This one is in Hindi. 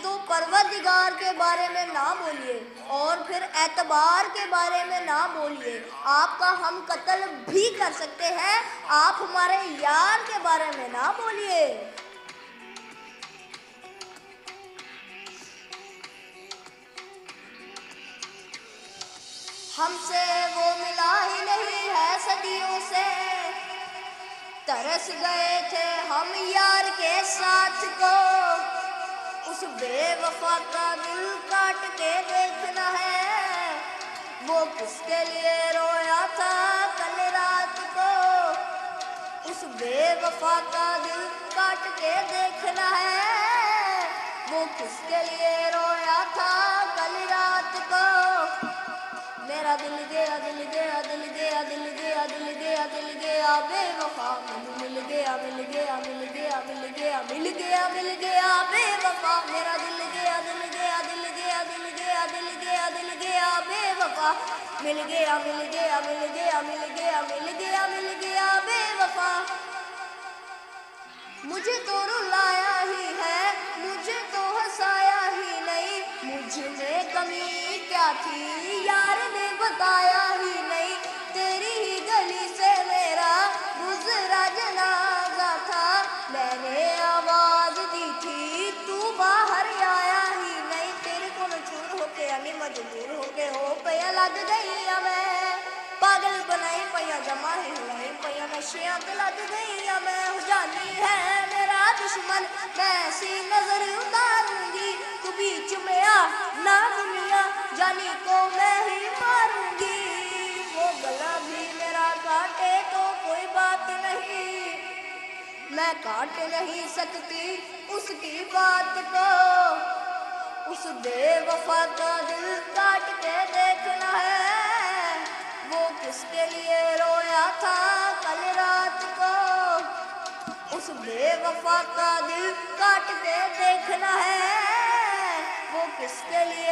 तो परवरदिगार के बारे में ना बोलिए और फिर एतबार के बारे में ना बोलिए। आपका हम कत्ल भी कर सकते हैं, आप हमारे यार के बारे में ना बोलिए। हमसे वो मिला ही नहीं है सदियों से, तरस गए थे हम यार के साथ को। उस बेवफा का दिल काट के देखना है, वो किसके लिए रोया था कल रात को। उस बेवफा का दिल काट के देखना है, वो किसके लिए रोया था कल रात को। मेरा दिल गया दिल गया दिल गया दिल गया दिल गया दिल गया बेवफा, मिल गया मिल गया मिल गया मिल गया मिल गया मिल गया बेवफा। मेरा दिल गया दिल गया दिल गया दिल गया दिल गया दिल गया बेवफा, मिल गया मिल गया मिल गया मिल गया मिल गया मिल गया बेवफा। मुझे तो रुलाया ही है, मुझे तो हंसाया ही नहीं, मुझ में कमी क्या थी यार ने बताया ही नहीं। तेरी ही गली से मेरा गुजरा जनाजा था, मैंने आवाज दी थी तू बाहर आया ही नहीं। तेरे को मजबूर होके यानी मजबूर होके हो पया लग गई मैं, पागल बनाई पया जमा ही हुई पया नशियां ते लग गई मैं। हो जानी है मेरा दुश्मन, मैं ऐसी नजर उतारूंगी, तू बीच में आ ना दुनिया जानी को मैं ही मारूंगी। वो गला भी मेरा काटे तो कोई बात नहीं, मैं काट नहीं सकती उसकी बात को। उस बेवफा का दिल काट के देखना है, वो किसके लिए रोया था कल रात को। उस बेवफा का दिल काट के देखना है, वो किसके लिए